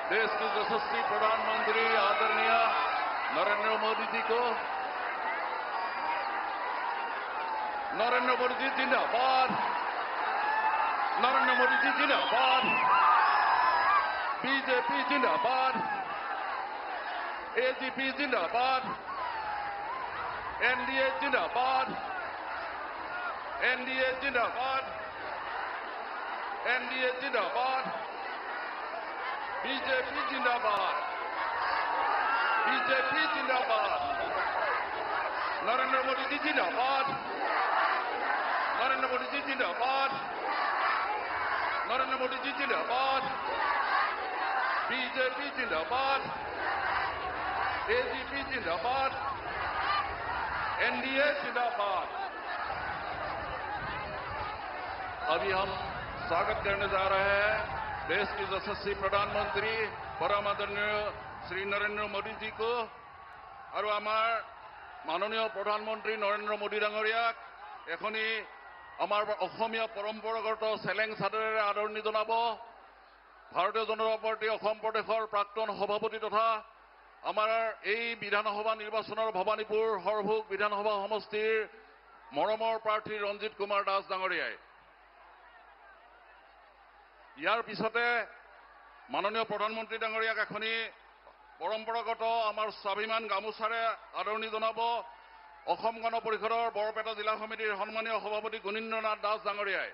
देश के यशस्वी प्रधानमंत्री आदरणीय नरेंद्र मोदी जी को, नरेंद्र मोदी जी जिंदाबाद, नरेंद्र मोदी जी जिंदाबाद, बीजेपी जिंदाबाद, एजीपी जिंदाबाद, एनडीए जिंदाबाद, एनडीए जिंदाबाद, एनडीए जिंदाबाद, बीजेपी जिंदाबाद, बीजेपी जिंदाबाद, नरेंद्र मोदी जी जिंदाबाद, नरेंद्र मोदी जी जिंदाबाद, नरेंद्र मोदी जी जिंदाबाद, बीजेपी जिंदाबाद, एजीपी जिंदाबाद, एनडीए जिंदाबाद। अभी हम स्वागत करने जा रहे हैं देश के यशस्वी प्रधानमंत्री परम आदरणीय श्री नरेंद्र मोदी जी को और आमार माननीय प्रधानमंत्री नरेंद्र मोदी डांगरियाक एखनी आमार अहोमिया परम्परागत चेलें चादरेৰে आदरणी जनाब भारतीय जनता पार्टी অসম प्रदेशर प्राक्तन सभापति तथा आमार এই विधानसभा निर्वाचन भवानीपुर हरभोग विधानसभा समष्टिर मरমৰ प्रार्थी रंजित कुमार दास डांगरियाय यार पिछते माननीय प्रधानमंत्री डांगरियाक एखनी परम्परागत आमार स्वाभिमान गामोचारे आदरणी जनाब অসম গণ পৰিষদৰ বৰপেটা জিলা সমিতিৰ সন্মানীয় সভাপতি গুণীন্দ্ৰনাথ দাস ডাঙৰীয়াই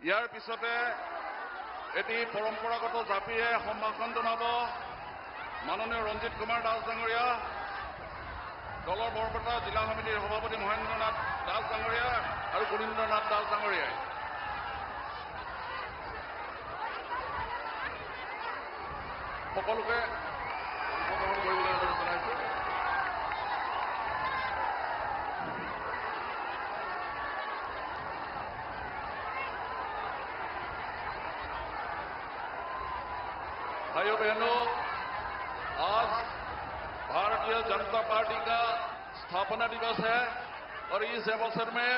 ইয়াৰ পিছতে এটি পৰম্পৰাগত জাপিৰে সম্ভাষণ জনাব মাননীয় ৰঞ্জিত কুমাৰ দাস ডাঙৰীয়া দলৰ বৰপেটা জিলা সমিতিৰ সভাপতি মহেন্দ্ৰনাথ দাস ডাঙৰীয়া আৰু গুণীন্দ্ৰনাথ দাস ডাঙৰীয়াই সকলোকে অংশগ্ৰহণ কৰিবলৈ অনুৰোধ জনাইছো। भाइयों बहनों, आज भारतीय जनता पार्टी का स्थापना दिवस है और इस अवसर में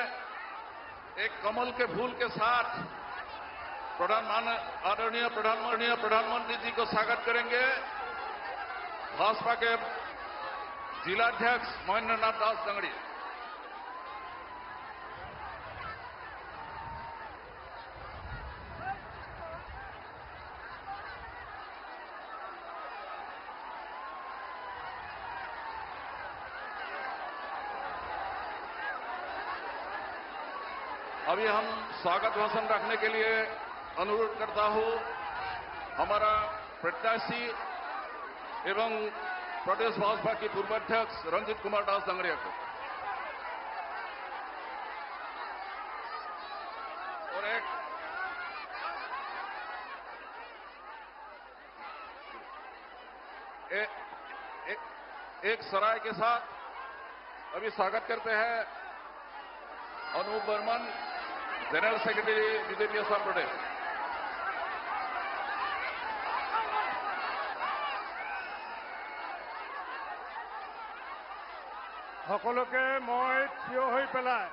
एक कमल के फूल के साथ आदरणीय प्रधानमंत्री जी को स्वागत करेंगे भाजपा के जिलाध्यक्ष महेंद्रनाथ दास डांगरिया। अभी हम स्वागत भाषण रखने के लिए अनुरोध करता हूं हमारा प्रत्याशी एवं प्रदेश भाजपा की पूर्व अध्यक्ष रंजित कुमार दास डांगरिया को। और एक सराय के साथ अभी स्वागत करते हैं Anup Barman, general secretary BJP Assam प्रदेश। সকলোকে মই থিয় হৈ পেলাই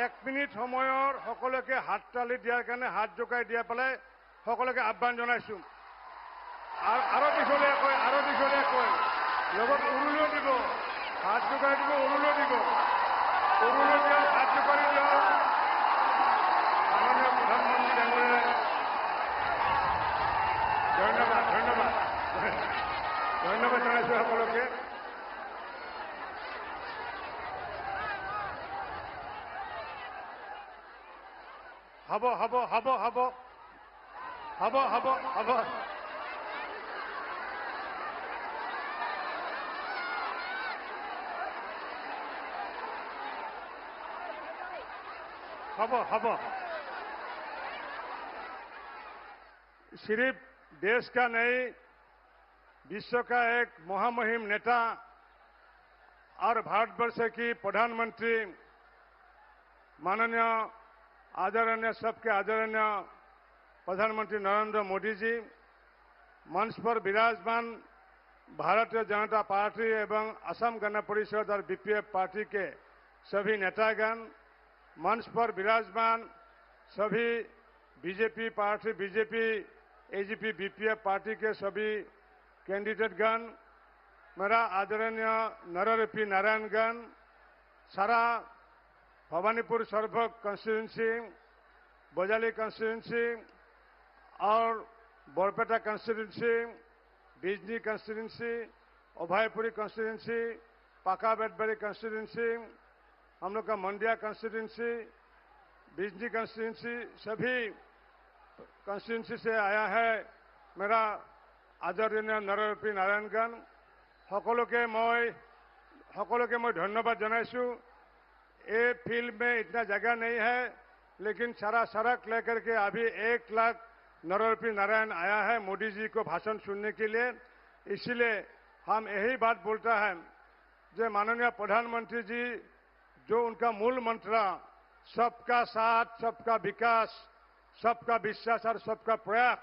1 মিনিট সময়ৰ সকলোকে হাত তালি দিয়াৰ কাৰণে হাত জোকাই দিয়া পেলাই সকলোকে আহ্বান জনাইছো। আৰু পিছলৈ কয় লগত উৰুলো দিব, হাত জোকাই দিব, উৰুলো দিব, উৰুলো দিয়া, হাত জোকাই দিয়া। মাননীয় প্ৰধানমন্ত্ৰী ডাঙৰীয়া ধন্যবাদ জনাইছো সকলোকে। হব सिर्फ देश का नहीं विश्व का एक महामहिम नेता और भारतवर्ष की प्रधानमंत्री माननीय आदरणीय सबके आदरणीय प्रधानमंत्री नरेंद्र मोदी जी मंच पर विराजमान भारतीय जनता पार्टी एवं असम गण परिषद और बीपीएफ पार्टी के सभी नेतागण, मंच पर विराजमान सभी बीजेपी एजीपी बीपीएफ पार्टी के सभी कैंडिडेटगण, मेरा आदरणीय नरपी नारायणगण, सारा भवानीपुर सरभोग कंस्टिट्यूंसी, बोजाली कंस्टिट्यूंसी और Barpeta constituency, Bijni constituency, Abhayapuri constituency, पाका बेटबरी कंस्टिट्यूंसी, हम लोग का मंडिया कंस्टिट्यूंसी, बिजनी कंस्टिट्यूंसी, सभी कंस्टिट्यूंसी से आया है मेरा आदरणीय नरपी नारायणगण। সকলোকে मैं धन्यवाद जनाइछु। ये फील्ड में इतना जगह नहीं है, लेकिन सारा सड़क लेकर के अभी 1 लाख नरपी नारायण आया है मोदी जी को भाषण सुनने के लिए। इसलिए हम यही बात बोलता है, जो माननीय प्रधानमंत्री जी जो उनका मूल मंत्र सबका साथ, सबका विकास, सबका विश्वास और सबका प्रयास,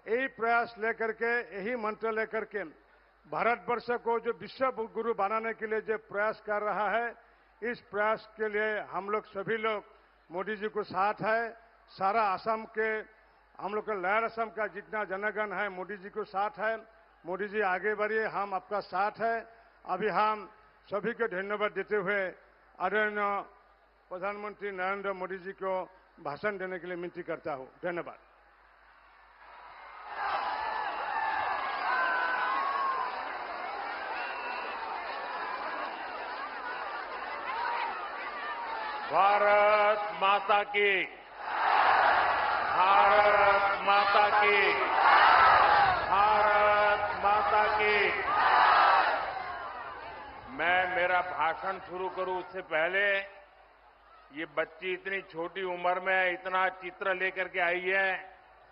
यही प्रयास लेकर के, यही मंत्र लेकर के भारतवर्ष को जो विश्व गुरु बनाने के लिए जो प्रयास कर रहा है, इस प्रयास के लिए हम लोग सभी लोग मोदी जी को साथ है। सारा असम के, हम लोग का लहर असम का जितना जनगण है मोदी जी को साथ है। मोदी जी आगे बढ़िए, हम आपका साथ है। अभी हम सभी को धन्यवाद देते हुए आदरणीय प्रधानमंत्री नरेंद्र मोदी जी को भाषण देने के लिए विनती करता हूं। धन्यवाद। भारत माता की, भारत माता की, भारत माता की। मैं मेरा भाषण शुरू करूं उससे पहले, ये बच्ची इतनी छोटी उम्र में इतना चित्र लेकर के आई है,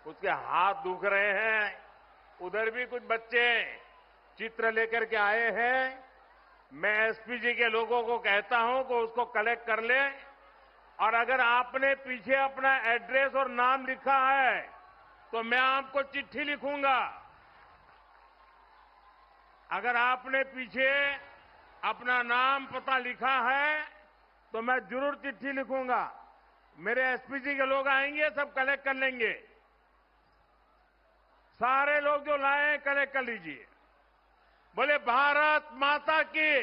उसके हाथ दुख रहे हैं। उधर भी कुछ बच्चे चित्र लेकर के आए हैं। मैं एसपीजी के लोगों को कहता हूं कि उसको कलेक्ट कर ले, और अगर आपने पीछे अपना एड्रेस और नाम लिखा है तो मैं आपको चिट्ठी लिखूंगा। अगर आपने पीछे अपना नाम पता लिखा है तो मैं जरूर चिट्ठी लिखूंगा। मेरे एसपीजी के लोग आएंगे, सब कलेक्ट कर लेंगे। सारे लोग जो लाए कलेक्ट कर लीजिए। बोले भारत माता की,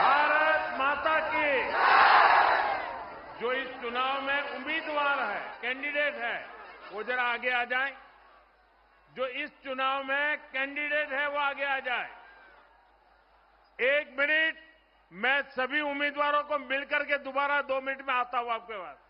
भारत माता की। जो इस चुनाव में उम्मीदवार है, कैंडिडेट है, वो जरा आगे आ जाए। जो इस चुनाव में कैंडिडेट है वो आगे आ जाए। 1 मिनट, मैं सभी उम्मीदवारों को मिलकर के दोबारा 2 मिनट में आता हूं आपके पास।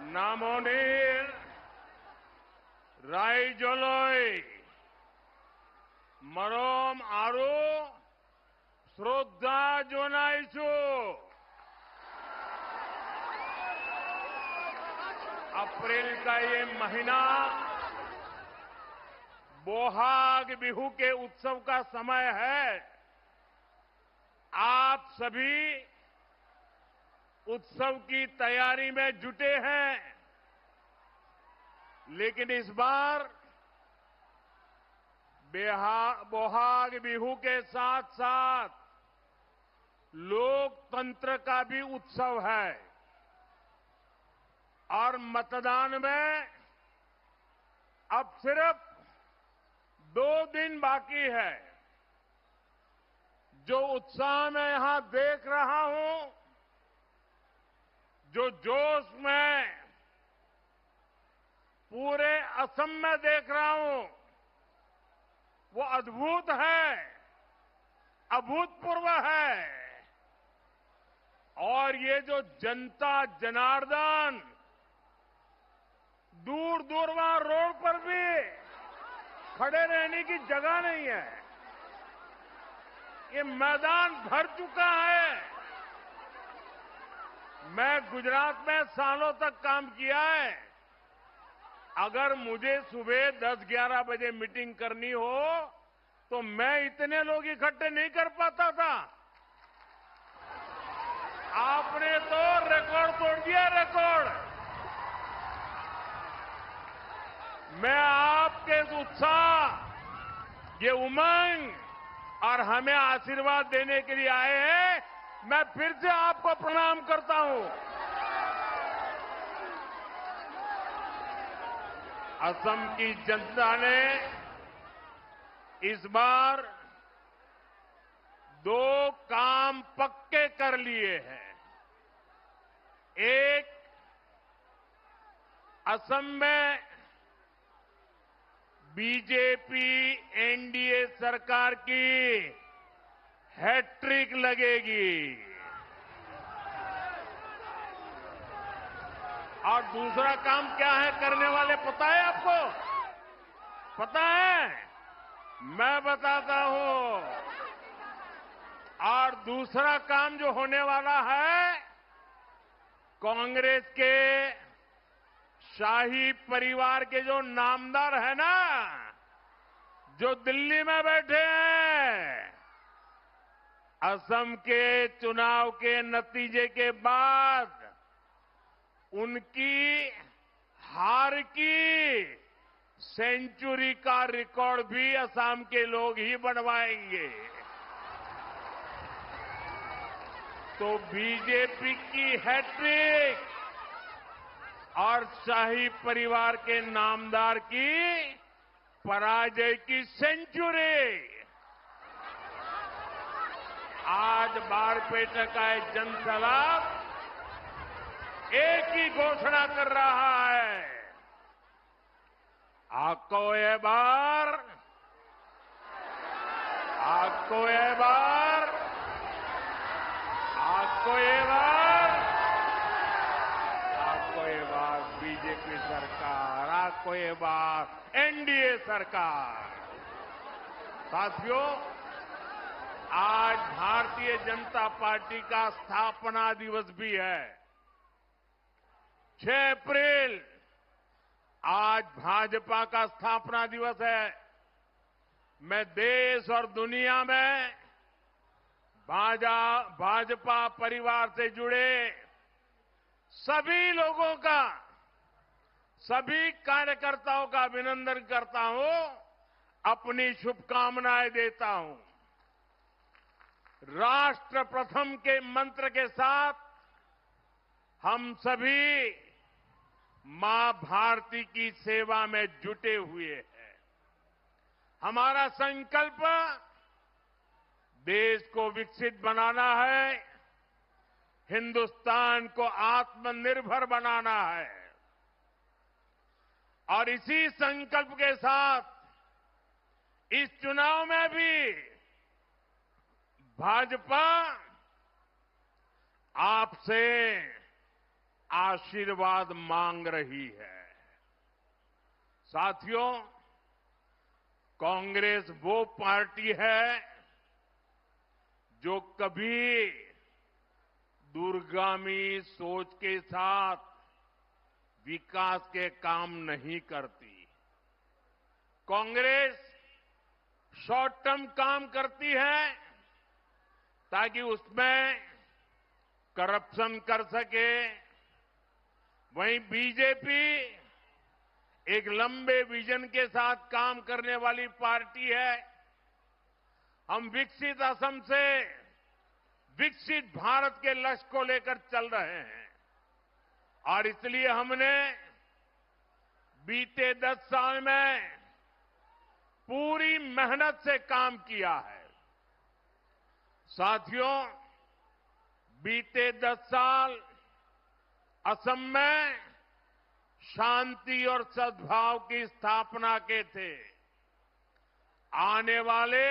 নামনির রাইজলৈ মৰম আৰু শ্ৰদ্ধা জনাইছো। अप्रैल का ये महीना बोहाग बिहू के उत्सव का समय है। आप सभी उत्सव की तैयारी में जुटे हैं, लेकिन इस बार बोहाग बिहू के साथ साथ लोकतंत्र का भी उत्सव है। और मतदान में अब सिर्फ 2 दिन बाकी है। जो उत्साह मैं यहां देख रहा हूं, जो जोश में पूरे असम में देख रहा हूं, वो अद्भुत है, अभूतपूर्व है। और ये जो जनता जनार्दन, दूर दूर वहां रोड पर भी खड़े रहने की जगह नहीं है। ये मैदान भर चुका है। मैं गुजरात में सालों तक काम किया है। अगर मुझे सुबह 10-11 बजे मीटिंग करनी हो तो मैं इतने लोग इकट्ठे नहीं कर पाता था। आपने तो रिकॉर्ड तोड़ दिया, रिकॉर्ड। मैं आपके उत्साह, ये उमंग और हमें आशीर्वाद देने के लिए आए हैं। मैं फिर से आपको प्रणाम करता हूं। असम की जनता ने इस बार 2 काम पक्के कर लिए हैं। एक, असम में बीजेपी एनडीए सरकार की हैट्रिक लगेगी और दूसरा काम क्या है करने वाले, पता है आपको? पता है? मैं बताता हूं। और दूसरा काम जो होने वाला है, कांग्रेस के शाही परिवार के जो नामदार है ना, जो दिल्ली में बैठे हैं, असम के चुनाव के नतीजे के बाद उनकी हार की सेंचुरी का रिकॉर्ड भी असम के लोग ही बनवाएंगे। तो बीजेपी की हैट्रिक और शाही परिवार के नामदार की पराजय की सेंचुरी आज बारपेटा का एक जनसलाब एक ही घोषणा कर रहा है। आपको ये बार, आपको ये बार, आपको ये बार, आपको ये बार बीजेपी सरकार, आपको ये बार एनडीए सरकार। साथियों, आज भारतीय जनता पार्टी का स्थापना दिवस भी है। 6 अप्रैल आज भाजपा का स्थापना दिवस है। मैं देश और दुनिया में भाजपा परिवार से जुड़े सभी लोगों का, सभी कार्यकर्ताओं का अभिनंदन करता हूं, अपनी शुभकामनाएं देता हूं। राष्ट्र प्रथम के मंत्र के साथ हम सभी मां भारती की सेवा में जुटे हुए हैं। हमारा संकल्प देश को विकसित बनाना है, हिंदुस्तान को आत्मनिर्भर बनाना है और इसी संकल्प के साथ इस चुनाव में भी भाजपा आपसे आशीर्वाद मांग रही है। साथियों, कांग्रेस वो पार्टी है जो कभी दूरगामी सोच के साथ विकास के काम नहीं करती। कांग्रेस शॉर्ट टर्म काम करती है ताकि उसमें करप्शन कर सके। वहीं बीजेपी एक लंबे विजन के साथ काम करने वाली पार्टी है। हम विकसित असम से विकसित भारत के लक्ष्य को लेकर चल रहे हैं और इसलिए हमने बीते 10 साल में पूरी मेहनत से काम किया है। साथियों, बीते 10 साल असम में शांति और सद्भाव की स्थापना के थे। आने वाले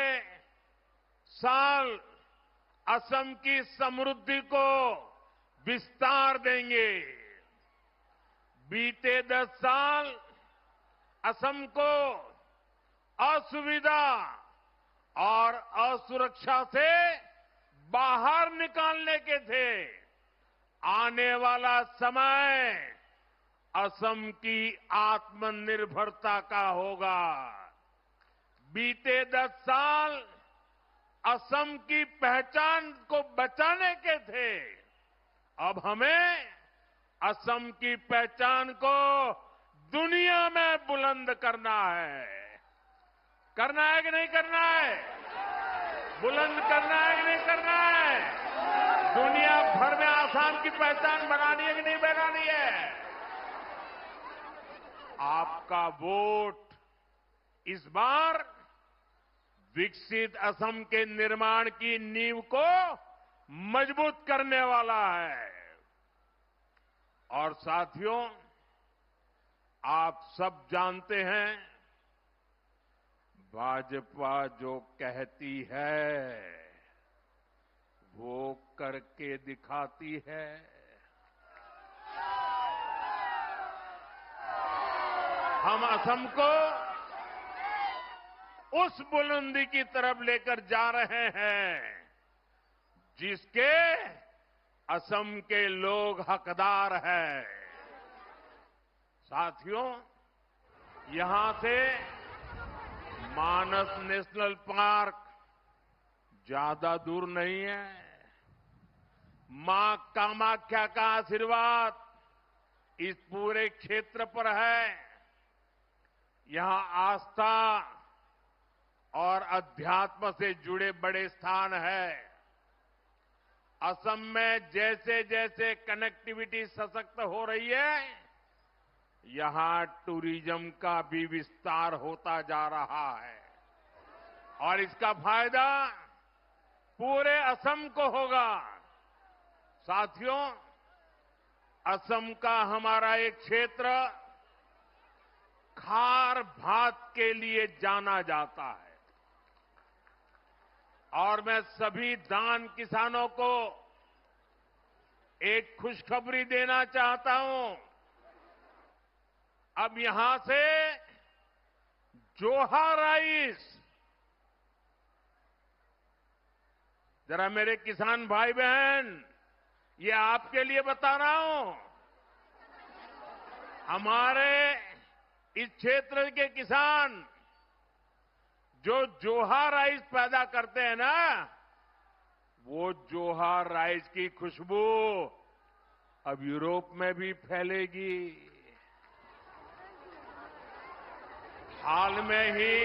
साल असम की समृद्धि को विस्तार देंगे। बीते 10 साल असम को असुविधा और असुरक्षा से बाहर निकालने के थे। आने वाला समय असम की आत्मनिर्भरता का होगा। बीते 10 साल असम की पहचान को बचाने के थे। अब हमें असम की पहचान को दुनिया में बुलंद करना है। करना है कि नहीं करना है? बुलंद करना है कि नहीं करना है? दुनिया भर में आसाम की पहचान बनानी है कि नहीं बनानी है? आपका वोट इस बार विकसित असम के निर्माण की नींव को मजबूत करने वाला है। और साथियों, आप सब जानते हैं, भाजपा जो कहती है वो करके दिखाती है। हम असम को उस बुलंदी की तरफ लेकर जा रहे हैं जिसके असम के लोग हकदार हैं। साथियों, यहां से मानस नेशनल पार्क ज्यादा दूर नहीं है। मां कामाख्या का आशीर्वाद इस पूरे क्षेत्र पर है। यहां आस्था और अध्यात्म से जुड़े बड़े स्थान है। असम में जैसे जैसे कनेक्टिविटी सशक्त हो रही है, यहां टूरिज्म का भी विस्तार होता जा रहा है और इसका फायदा पूरे असम को होगा। साथियों, असम का हमारा एक क्षेत्र खार भात के लिए जाना जाता है और मैं सभी धान किसानों को एक खुशखबरी देना चाहता हूं। अब यहां से जोहा राइस, जरा मेरे किसान भाई बहन, ये आपके लिए बता रहा हूं। हमारे इस क्षेत्र के किसान जो जोहा राइस पैदा करते हैं ना, वो जोहा राइस की खुशबू अब यूरोप में भी फैलेगी। हाल में ही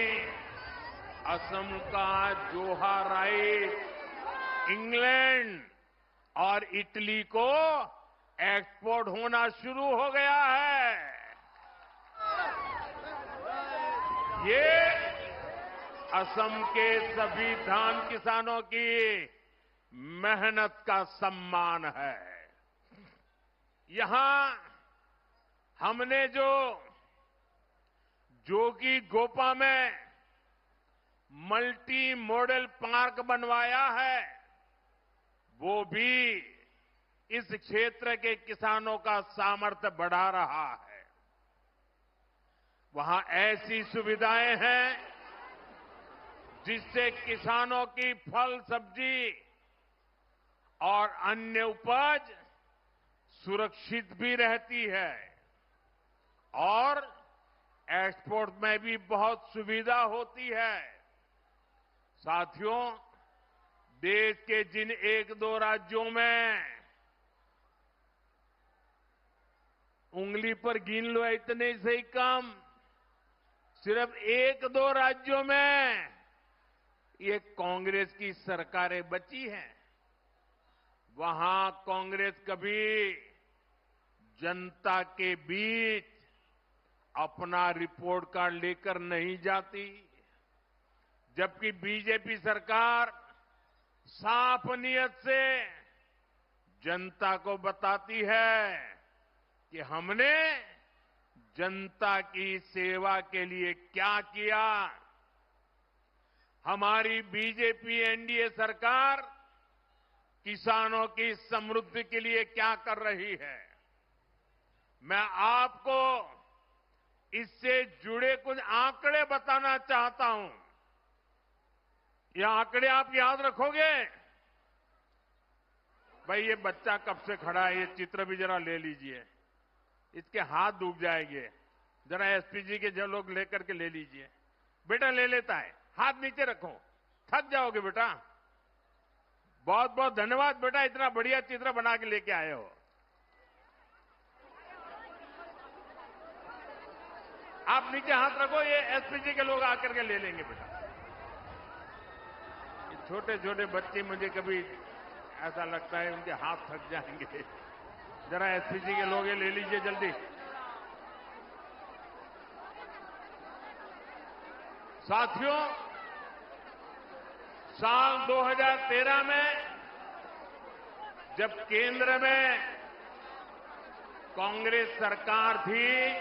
असम का जोहा राइस इंग्लैंड और इटली को एक्सपोर्ट होना शुरू हो गया है। ये असम के सभी धान किसानों की मेहनत का सम्मान है। यहां हमने जो जोगी गोपा में मल्टी मॉडल पार्क बनवाया है, वो भी इस क्षेत्र के किसानों का सामर्थ्य बढ़ा रहा है। वहां ऐसी सुविधाएं हैं जिससे किसानों की फल सब्जी और अन्य उपज सुरक्षित भी रहती है और एक्सपोर्ट में भी बहुत सुविधा होती है। साथियों, देश के जिन 1-2 राज्यों में उंगली पर गिन लो इतने से ही कम, सिर्फ 1-2 राज्यों में ये कांग्रेस की सरकारें बची हैं। वहां कांग्रेस कभी जनता के बीच अपना रिपोर्ट कार्ड लेकर नहीं जाती, जबकि बीजेपी सरकार साफ नियत से जनता को बताती है कि हमने जनता की सेवा के लिए क्या किया। हमारी बीजेपी एनडीए सरकार किसानों की समृद्धि के लिए क्या कर रही है। मैं आपको इससे जुड़े कुछ आंकड़े बताना चाहता हूं। ये आंकड़े आप याद रखोगे? भाई ये बच्चा कब से खड़ा है, ये चित्र भी जरा ले लीजिए, इसके हाथ डूब जाएंगे। जरा एसपीजी के जो लोग लेकर के ले लीजिए। बेटा ले लेता है, हाथ नीचे रखो, थक जाओगे बेटा। बहुत बहुत धन्यवाद बेटा, इतना बढ़िया चित्र बना के लेके आए हो। आप नीचे हाथ रखो, ये एसपीजी के लोग आकर के ले लेंगे बेटा। ये छोटे छोटे बच्चे, मुझे कभी ऐसा लगता है उनके हाथ थक जाएंगे। जरा एसपीजी के लोग ये ले लीजिए जल्दी। साथियों, साल 2013 में जब केंद्र में कांग्रेस सरकार थी,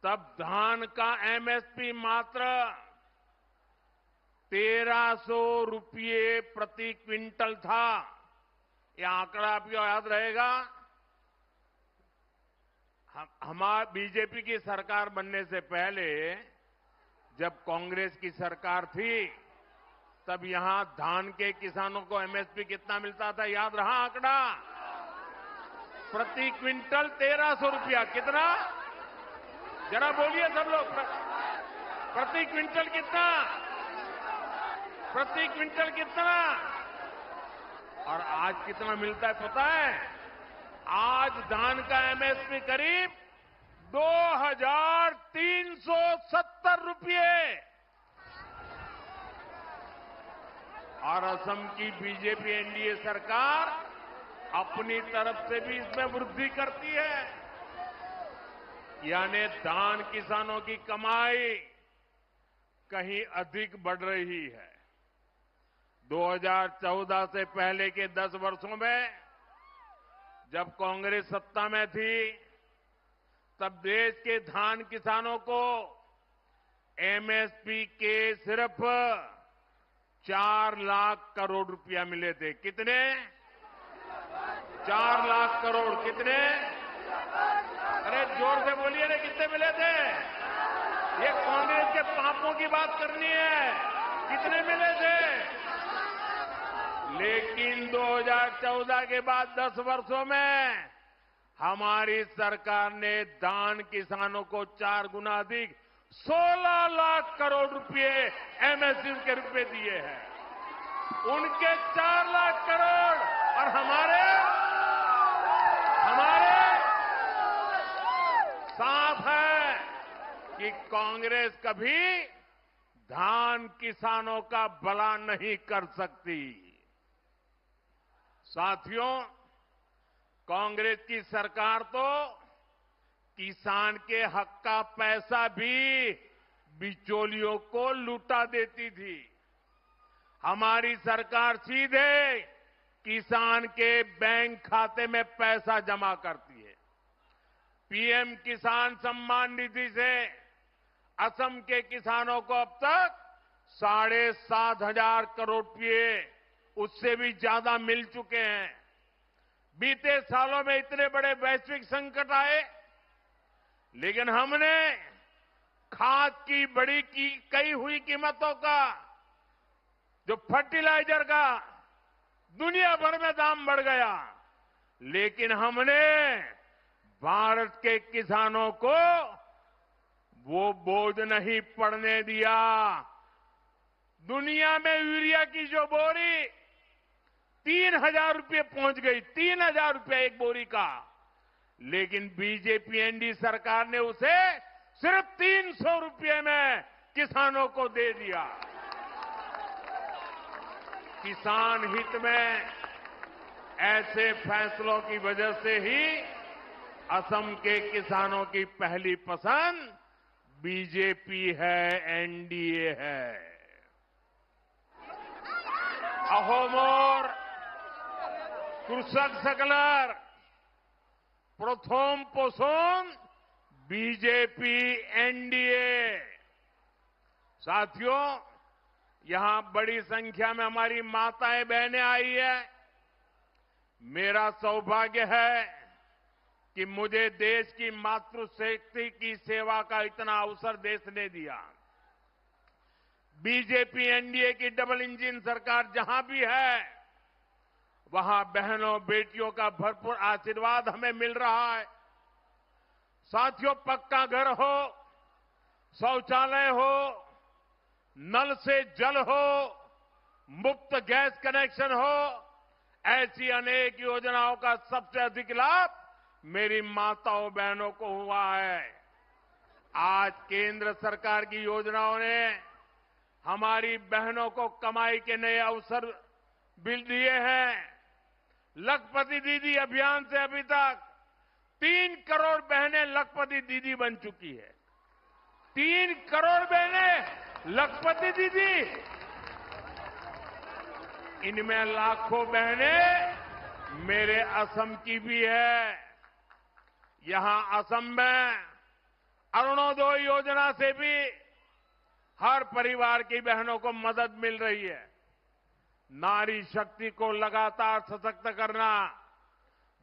तब धान का एमएसपी मात्र 1300 रुपये प्रति क्विंटल था। यह आंकड़ा आपको याद रहेगा। हमारी बीजेपी की सरकार बनने से पहले जब कांग्रेस की सरकार थी, तब यहां धान के किसानों को एमएसपी कितना मिलता था, याद रहा आंकड़ा? प्रति क्विंटल 1300 रुपया। कितना? जरा बोलिए सब लोग, प्रति क्विंटल कितना? प्रति क्विंटल कितना? और आज कितना मिलता है पता है? आज धान का एमएसपी करीब 2370 रुपये। और असम की बीजेपी एनडीए सरकार अपनी तरफ से भी इसमें वृद्धि करती है। यानी धान किसानों की कमाई कहीं अधिक बढ़ रही है। 2014 से पहले के 10 वर्षों में जब कांग्रेस सत्ता में थी, तब देश के धान किसानों को एमएसपी के सिर्फ 4 लाख करोड़ रुपया मिले थे। कितने? 4 लाख करोड़। कितने? अरे जोर से बोलिए ना, कितने मिले थे? ये कांग्रेस के पापों की बात करनी है। कितने मिले थे? लेकिन 2014 के बाद 10 वर्षों में हमारी सरकार ने धान किसानों को 4 गुना अधिक 16 लाख करोड़ रुपए एमएसपी के रूप में दिए हैं। उनके 4 लाख करोड़ और हमारे साफ है कि कांग्रेस कभी धान किसानों का भला नहीं कर सकती। साथियों, कांग्रेस की सरकार तो किसान के हक का पैसा भी बिचौलियों को लूटा देती थी। हमारी सरकार सीधे किसान के बैंक खाते में पैसा जमा करती है। पीएम किसान सम्मान निधि से असम के किसानों को अब तक 7,500 करोड़ रुपये, उससे भी ज्यादा मिल चुके हैं। बीते सालों में इतने बड़े वैश्विक संकट आए, लेकिन हमने खाद की बढ़ी की कई हुई कीमतों का, जो फर्टिलाइजर का दुनिया भर में दाम बढ़ गया, लेकिन हमने भारत के किसानों को वो बोझ नहीं पड़ने दिया। दुनिया में यूरिया की जो बोरी 3,000 रुपये पहुंच गई, 3,000 रुपये एक बोरी का, लेकिन बीजेपी एनडीए सरकार ने उसे सिर्फ 300 रुपये में किसानों को दे दिया। किसान हित में ऐसे फैसलों की वजह से ही असम के किसानों की पहली पसंद बीजेपी है, एनडीए है। अहोमोर कृषक सकलर प्रथम पोषण बीजेपी एनडीए। साथियों, यहां बड़ी संख्या में हमारी माताएं बहनें आई है। मेरा सौभाग्य है कि मुझे देश की मातृशक्ति की सेवा का इतना अवसर देश ने दिया। बीजेपी एनडीए की डबल इंजन सरकार जहां भी है, वहां बहनों बेटियों का भरपूर आशीर्वाद हमें मिल रहा है। साथियों, पक्का घर हो, शौचालय हो, नल से जल हो, मुफ्त गैस कनेक्शन हो, ऐसी अनेक योजनाओं का सबसे अधिक लाभ मेरी माताओं बहनों को हुआ है। आज केंद्र सरकार की योजनाओं ने हमारी बहनों को कमाई के नए अवसर भी दिए हैं। लखपति दीदी अभियान से अभी तक 3 करोड़ बहनें लखपति दीदी बन चुकी है। 3 करोड़ बहनें लखपति दीदी। इनमें लाखों बहनें मेरे असम की भी है। यहां असम में अरुणोदय योजना से भी हर परिवार की बहनों को मदद मिल रही है। नारी शक्ति को लगातार सशक्त करना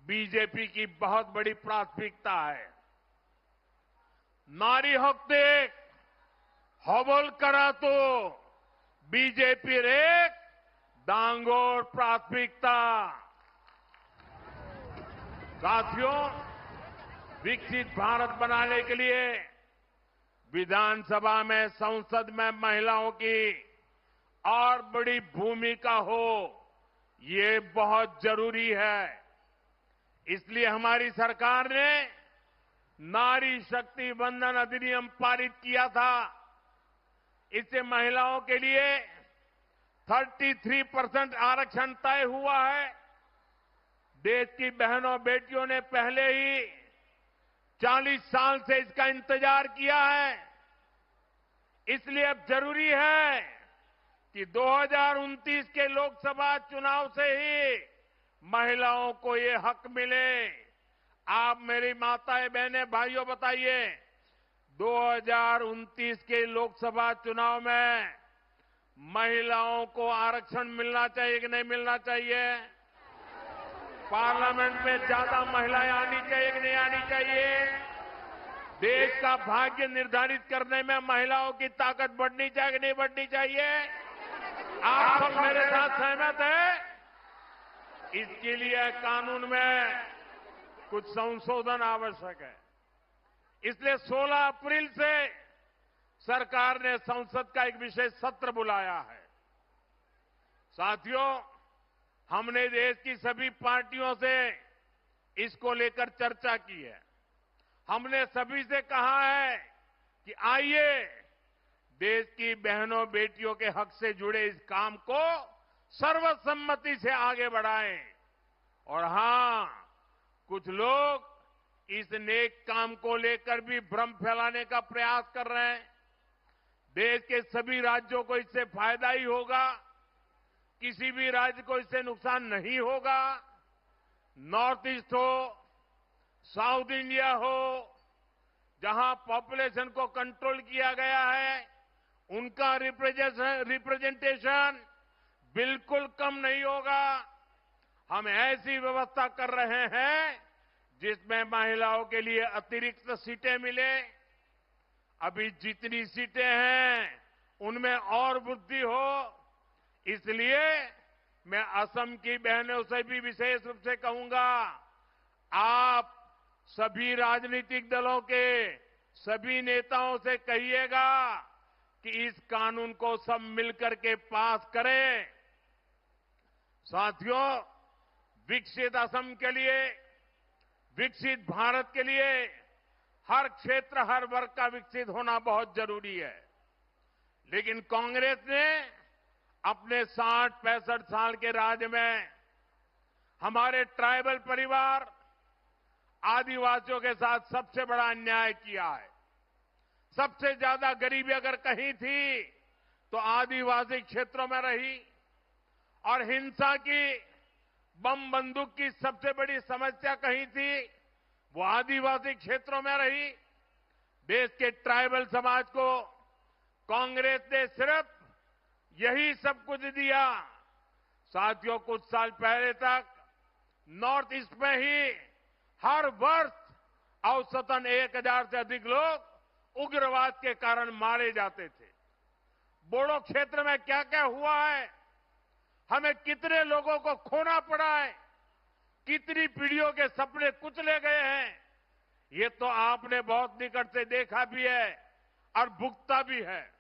बीजेपी की बहुत बड़ी प्राथमिकता है। नारी हक देख हबल करा तो बीजेपी एक दांगोर प्राथमिकता। साथियों, विकसित भारत बनाने के लिए विधानसभा में, संसद में महिलाओं की और बड़ी भूमिका हो, ये बहुत जरूरी है। इसलिए हमारी सरकार ने नारी शक्ति वंदन अधिनियम पारित किया था। इससे महिलाओं के लिए 33% आरक्षण तय हुआ है। देश की बहनों बेटियों ने पहले ही 40 साल से इसका इंतजार किया है। इसलिए अब जरूरी है कि 2029 के लोकसभा चुनाव से ही महिलाओं को ये हक मिले। आप मेरी माताएं बहनें भाइयों बताइए, 2029 के लोकसभा चुनाव में महिलाओं को आरक्षण मिलना चाहिए कि नहीं मिलना चाहिए? पार्लियामेंट में ज्यादा महिलाएं आनी चाहिए कि नहीं आनी चाहिए? देश का भाग्य निर्धारित करने में महिलाओं की ताकत बढ़नी चाहिए कि नहीं बढ़नी चाहिए? आप सब मेरे साथ सहमत हैं? इसके लिए कानून में कुछ संशोधन आवश्यक है। इसलिए 16 अप्रैल से सरकार ने संसद का एक विशेष सत्र बुलाया है। साथियों, हमने देश की सभी पार्टियों से इसको लेकर चर्चा की है। हमने सभी से कहा है कि आइए देश की बहनों बेटियों के हक से जुड़े इस काम को सर्वसम्मति से आगे बढ़ाएं। और हां, कुछ लोग इस नेक काम को लेकर भी भ्रम फैलाने का प्रयास कर रहे हैं। देश के सभी राज्यों को इससे फायदा ही होगा, किसी भी राज्य को इससे नुकसान नहीं होगा। नॉर्थ ईस्ट हो, साउथ इंडिया हो, जहां पॉपुलेशन को कंट्रोल किया गया है, उनका रिप्रेजेंटेशन बिल्कुल कम नहीं होगा। हम ऐसी व्यवस्था कर रहे हैं जिसमें महिलाओं के लिए अतिरिक्त सीटें मिले। अभी जितनी सीटें हैं उनमें और वृद्धि हो। इसलिए मैं असम की बहनों से भी विशेष रूप से कहूंगा, आप सभी राजनीतिक दलों के सभी नेताओं से कहिएगा कि इस कानून को सब मिलकर के पास करें। साथियों, विकसित असम के लिए, विकसित भारत के लिए हर क्षेत्र, हर वर्ग का विकसित होना बहुत जरूरी है। लेकिन कांग्रेस ने अपने 60-65 साल के राज में हमारे ट्राइबल परिवार, आदिवासियों के साथ सबसे बड़ा अन्याय किया है। सबसे ज्यादा गरीबी अगर कहीं थी तो आदिवासी क्षेत्रों में रही, और हिंसा की, बम बंदूक की सबसे बड़ी समस्या कहीं थी वो आदिवासी क्षेत्रों में रही। देश के ट्राइबल समाज को कांग्रेस ने सिर्फ यही सब कुछ दिया। साथियों, कुछ साल पहले तक नॉर्थ ईस्ट में ही हर वर्ष औसतन 1000 से अधिक लोग उग्रवाद के कारण मारे जाते थे। बोडो क्षेत्र में क्या क्या हुआ है, हमें कितने लोगों को खोना पड़ा है, कितनी पीढ़ियों के सपने कुचले गए हैं, ये तो आपने बहुत निकट से देखा भी है और भुगता भी है।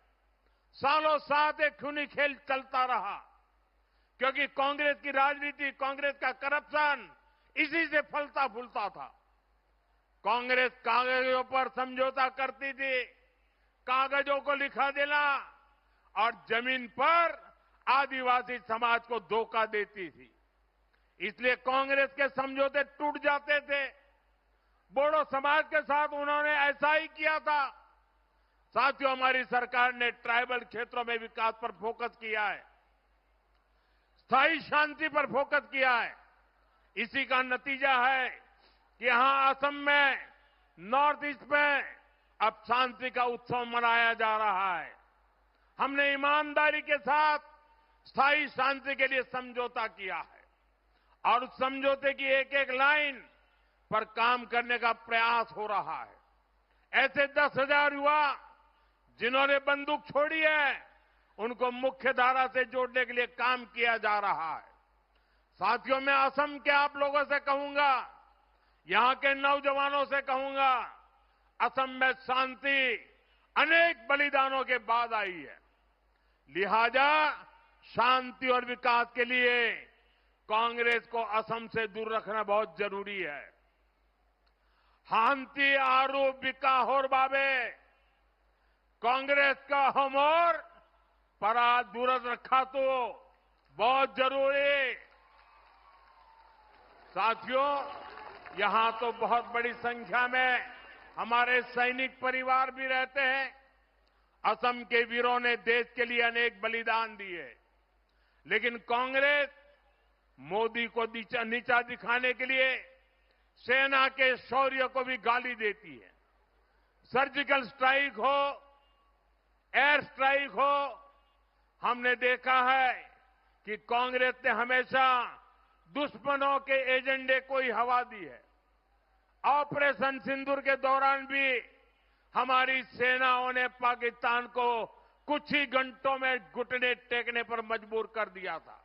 सालों साथ एक खूनी खेल चलता रहा, क्योंकि कांग्रेस की राजनीति, कांग्रेस का करप्शन इसी से फलता फूलता था। कांग्रेस कागजों पर समझौता करती थी, कागजों को लिखा देना, और जमीन पर आदिवासी समाज को धोखा देती थी। इसलिए कांग्रेस के समझौते टूट जाते थे। बोडो समाज के साथ उन्होंने ऐसा ही किया था। साथियों, हमारी सरकार ने ट्राइबल क्षेत्रों में विकास पर फोकस किया है, स्थायी शांति पर फोकस किया है। इसी का नतीजा है कि यहां असम में, नॉर्थ ईस्ट में अब शांति का उत्सव मनाया जा रहा है। हमने ईमानदारी के साथ स्थायी शांति के लिए समझौता किया है और उस समझौते की एक एक लाइन पर काम करने का प्रयास हो रहा है। ऐसे 10,000 युवा जिन्होंने बंदूक छोड़ी है, उनको मुख्य धारा से जोड़ने के लिए काम किया जा रहा है। साथियों, मैं असम के आप लोगों से कहूंगा, यहां के नौजवानों से कहूंगा, असम में शांति अनेक बलिदानों के बाद आई है। लिहाजा शांति और विकास के लिए कांग्रेस को असम से दूर रखना बहुत जरूरी है। हांती आरू बिका होर बाबे, कांग्रेस का हमोर परा दूर रखा तो बहुत जरूरी। साथियों, यहां तो बहुत बड़ी संख्या में हमारे सैनिक परिवार भी रहते हैं। असम के वीरों ने देश के लिए अनेक बलिदान दिए, लेकिन कांग्रेस मोदी को नीचा दिखाने के लिए सेना के शौर्य को भी गाली देती है। सर्जिकल स्ट्राइक हो, एयर स्ट्राइक हो, हमने देखा है कि कांग्रेस ने हमेशा दुश्मनों के एजेंडे को ही हवा दी है। ऑपरेशन सिंदूर के दौरान भी हमारी सेनाओं ने पाकिस्तान को कुछ ही घंटों में घुटने टेकने पर मजबूर कर दिया था।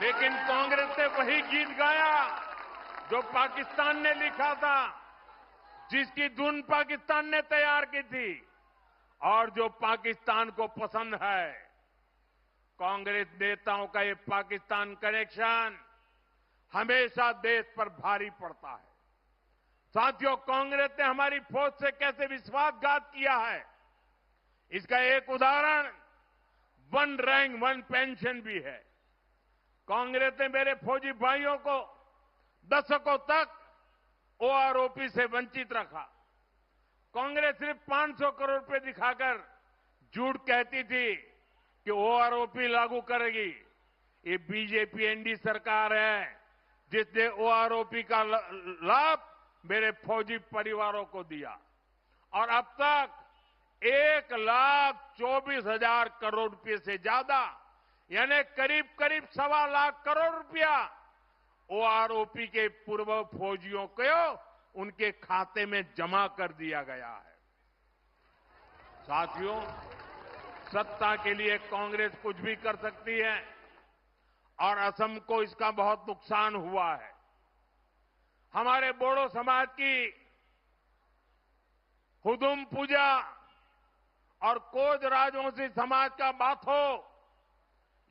लेकिन कांग्रेस ने वही गीत गाया जो पाकिस्तान ने लिखा था, जिसकी धुन पाकिस्तान ने तैयार की थी और जो पाकिस्तान को पसंद है। कांग्रेस नेताओं का ये पाकिस्तान कनेक्शन हमेशा देश पर भारी पड़ता है। साथियों, कांग्रेस ने हमारी फौज से कैसे विश्वासघात किया है, इसका एक उदाहरण वन रैंक वन पेंशन भी है। कांग्रेस ने मेरे फौजी भाइयों को दशकों तक ओआरओपी से वंचित रखा। कांग्रेस सिर्फ 500 करोड़ रुपए दिखाकर झूठ कहती थी कि ओआरओपी लागू करेगी। ये बीजेपी एनडी सरकार है जिसने ओआरओपी का लाभ मेरे फौजी परिवारों को दिया, और अब तक 1,24,000 करोड़ रुपए से ज्यादा, यानी करीब करीब 1.25 लाख करोड़ रुपया ओआरओपी के पूर्व फौजियों को उनके खाते में जमा कर दिया गया है। साथियों, सत्ता के लिए कांग्रेस कुछ भी कर सकती है और असम को इसका बहुत नुकसान हुआ है। हमारे बोडो समाज की हुदुम पूजा और कोज राजवंशी समाज का बाथो,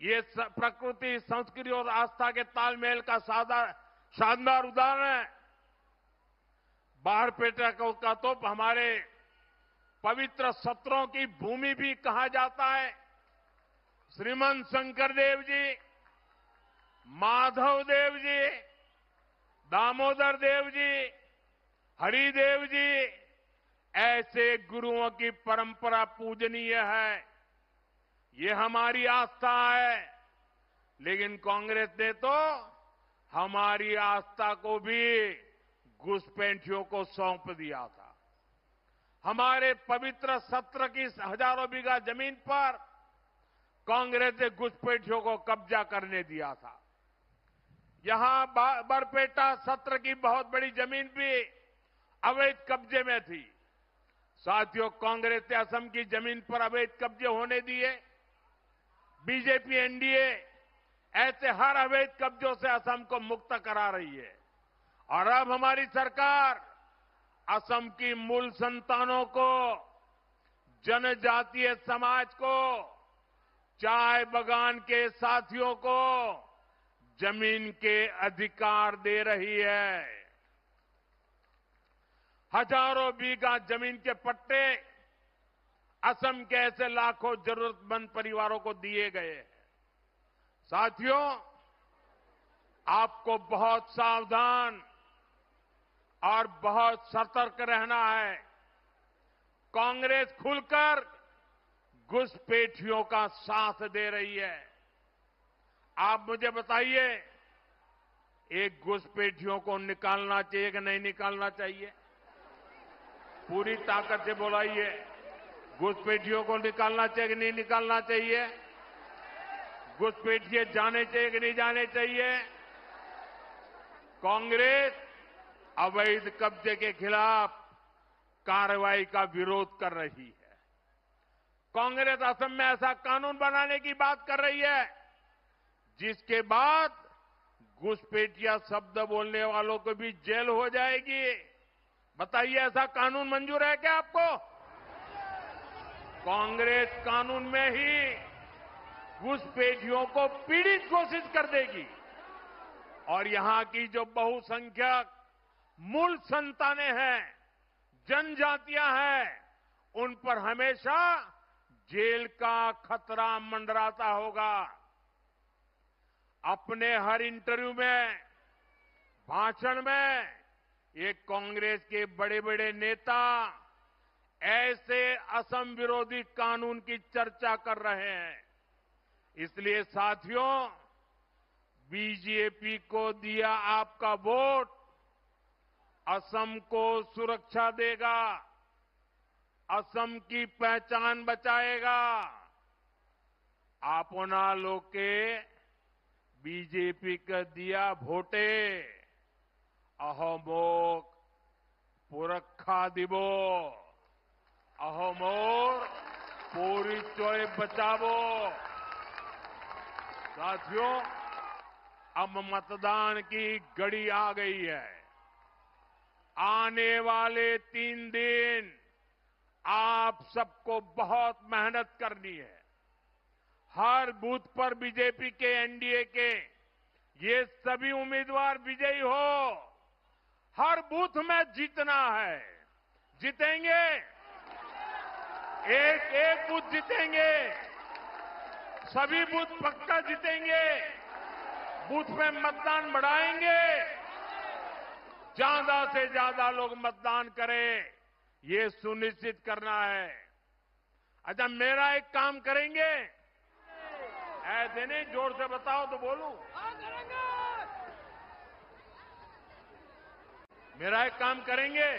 ये प्रकृति, संस्कृति और आस्था के तालमेल का शानदार उदाहरण है। बारपेटा का तो हमारे पवित्र सत्रों की भूमि भी कहा जाता है। श्रीमंत शंकर देव जी, माधव देव जी, दामोदर देव जी, हरिदेव जी, ऐसे गुरुओं की परंपरा पूजनीय है। ये हमारी आस्था है, लेकिन कांग्रेस ने तो हमारी आस्था को भी घुसपैठियों को सौंप दिया था। हमारे पवित्र सत्र की हजारों बीघा जमीन पर कांग्रेस ने घुसपैठियों को कब्जा करने दिया था। यहां बरपेटा सत्र की बहुत बड़ी जमीन भी अवैध कब्जे में थी। साथियों, कांग्रेस ने असम की जमीन पर अवैध कब्जे होने दिए। बीजेपी एनडीए ऐसे हर अवैध कब्जों से असम को मुक्त करा रही है। और अब हमारी सरकार असम की मूल संतानों को, जनजातीय समाज को, चाय बागान के साथियों को जमीन के अधिकार दे रही है। हजारों बीघा जमीन के पट्टे असम के ऐसे लाखों जरूरतमंद परिवारों को दिए गए हैं। साथियों, आपको बहुत सावधान और बहुत सतर्क रहना है। कांग्रेस खुलकर घुसपैठियों का साथ दे रही है। आप मुझे बताइए, एक घुसपैठियों को निकालना चाहिए कि नहीं निकालना चाहिए? पूरी ताकत से बोलाइए, घुसपैठियों को निकालना चाहिए कि नहीं निकालना चाहिए? घुसपैठिए जाने चाहिए कि नहीं जाने चाहिए? कांग्रेस अवैध कब्जे के खिलाफ कार्रवाई का विरोध कर रही है। कांग्रेस असम में ऐसा कानून बनाने की बात कर रही है जिसके बाद घुसपैठिया शब्द बोलने वालों को भी जेल हो जाएगी। बताइए, ऐसा कानून मंजूर है क्या आपको? कांग्रेस कानून में ही घुसपैठियों को पीड़ित घोषित कर देगी। और यहां की जो बहुसंख्यक मूल संतानें हैं, जनजातियां हैं, उन पर हमेशा जेल का खतरा मंडराता होगा। अपने हर इंटरव्यू में, भाषण में ये कांग्रेस के बड़े बड़े नेता ऐसे असम विरोधी कानून की चर्चा कर रहे हैं। इसलिए साथियों, बीजेपी को दिया आपका वोट असम को सुरक्षा देगा, असम की पहचान बचाएगा। आपना लोके बीजेपी का दिया भोटे अहोमोक पुरखा दिबो, अहोमोर पोरिचोय बचावो। साथियों, अब मतदान की घड़ी आ गई है। आने वाले 3 दिन आप सबको बहुत मेहनत करनी है। हर बूथ पर बीजेपी के, एनडीए के ये सभी उम्मीदवार विजयी हो। हर बूथ में जीतना है। जीतेंगे, एक एक बूथ जीतेंगे, सभी बूथ पक्का जीतेंगे। बूथ में मतदान बढ़ाएंगे, ज्यादा से ज्यादा लोग मतदान करें, ये सुनिश्चित करना है। अच्छा, मेरा एक काम करेंगे? ऐसे नहीं, जोर से बताओ तो बोलूं। मेरा एक काम करेंगे?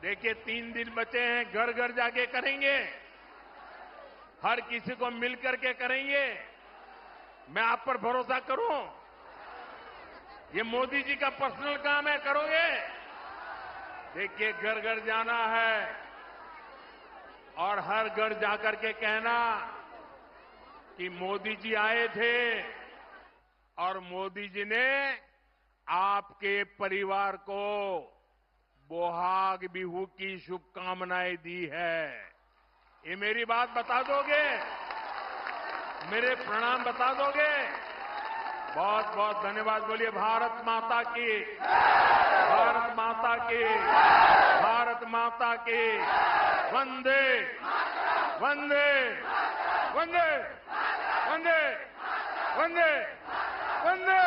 देखिए, 3 दिन बचे हैं, घर घर जाके करेंगे, हर किसी को मिलकर के करेंगे। मैं आप पर भरोसा करूं? ये मोदी जी का पर्सनल काम है, करोगे? देखिए, घर घर जाना है और हर घर जाकर के कहना कि मोदी जी आए थे और मोदी जी ने आपके परिवार को बोहाग बिहू की शुभकामनाएं दी है। ये मेरी बात बता दोगे? मेरे प्रणाम बता दोगे? बहुत बहुत धन्यवाद। बोलिए भारत माता की, भारत माता की, भारत माता की। वंदे वंदे वंदे वंदे वंदे वंदे